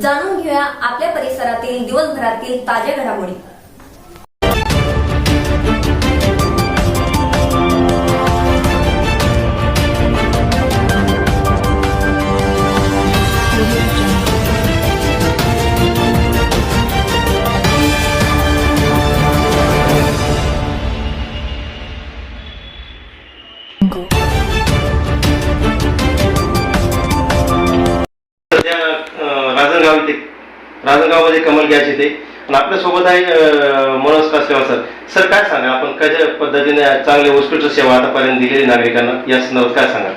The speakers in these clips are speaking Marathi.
जाणून घेऊया आपल्या परिसरातील दिवसभरातील ताज्या घडामोडी। राजनगावमध्ये कमल गॅस येते आणि आपल्या सोबत आहे मनोज कासेवा सर। सर काय सांगा, आपण कशा पद्धतीने चांगली उत्कृष्ट सेवा आतापर्यंत दिलेली नागरिकांना, या संदर्भात काय सांगा?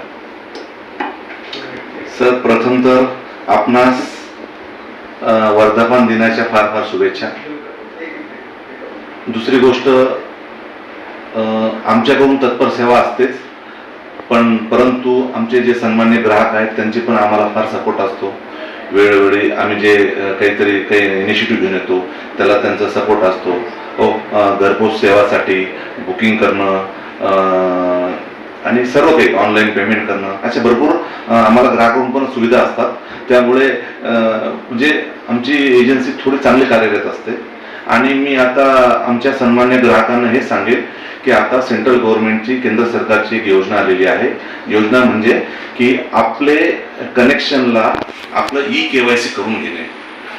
सर, प्रथम तर आपणास वर्धापन दिनाच्या फार फार शुभेच्छा। दुसरी गोष्ट, आमच्याकडून तत्पर सेवा असतेच, परंतु आमचे जे सन्मान्य ग्राहक आहेत त्यांचे पण आम्हाला फार सपोर्ट असतो। वेळोवेळी आम्ही जे काही इनिशिएटिव्ह घेऊन येतो त्याला त्यांचा सपोर्ट असतो। घरपोच सेवासाठी बुकिंग करणं आणि सर्व काही ऑनलाईन पेमेंट करणं, अशा भरपूर आम्हाला ग्राहकांकडून पण सुविधा असतात। त्यामुळे म्हणजे आमची एजन्सी थोडी चांगली कार्यरत असते। आणि मी आता आमच्या सन्मान्य ग्राहकांना हे सांगेन की आता सेंट्रल गव्हर्नमेंटची, केंद्र सरकारची एक योजना आलेली आहे। योजना म्हणजे की आपले कनेक्शनला आपलं KYC करून घेणे।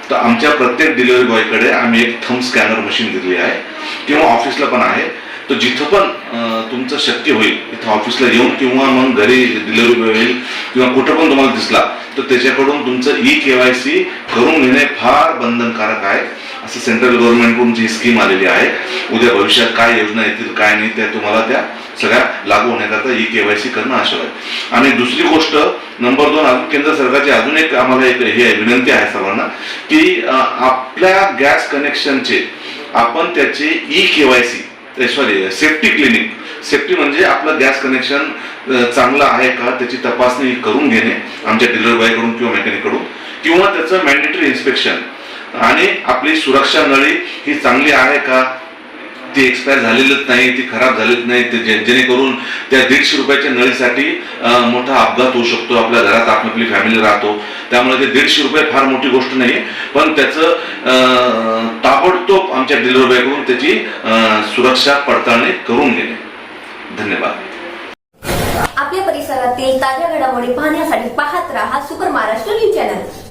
तर आमच्या प्रत्येक डिलिव्हरी बॉयकडे आम्ही एक थंब स्कॅनर मशीन दिली आहे, किंवा ऑफिसला पण आहे। तर जिथं पण तुमचं शक्य होईल इथं ऑफिसला येऊन किंवा मग घरी डिलिव्हरी बॉय होईल किंवा कुठं पण तुम्हाला दिसला तर त्याच्याकडून तुमचं KYC करून घेणे फार बंधनकारक आहे। असं सेंट्रल गव्हर्नमेंटकडून जी स्कीम आलेली आहे। उद्या भविष्यात काय योजना येतील काय नाही त्या तुम्हाला त्या सगळ्या लागू होण्याकरता KYC करणं आवश्यक आहे। आणि दुसरी गोष्ट नंबर 2, अजून केंद्र सरकारची अजून एक आम्हाला एक विनंती आहे सर्वांना की आपल्या गॅस कनेक्शनचे आपण त्याचे KYC सेफ्टी क्लिनिक, सेफ्टी म्हणजे आपलं गॅस कनेक्शन चांगलं आहे का त्याची तपासणी करून घेणे आमच्या डिलिव्हरी बॉयकडून किंवा मेकॅनिककडून, किंवा त्याचं मॅन्डेटरी इन्स्पेक्शन, आणि आपली सुरक्षा नळी ही चांगली आहे का, ती एक्सपायर झालेलीच नाही, ती खराब झालीच नाही, जेणेकरून त्या 150 रुपयाच्या नळीसाठी मोठा अपघात होऊ शकतो। आपल्या घरात आपली फॅमिली राहतो, त्यामुळे ते 150 रुपये फार मोठी गोष्ट नाही, पण त्याचं ताबडतोब आमच्या डिलिव्हरी बॉयकडून त्याची सुरक्षा पडताळणी करून घेणे। धन्यवाद। आपल्या परिसरातील ताज्या घडामोडी पाहण्यासाठी पाहत राहा सुपर महाराष्ट्र न्यूज चॅनल।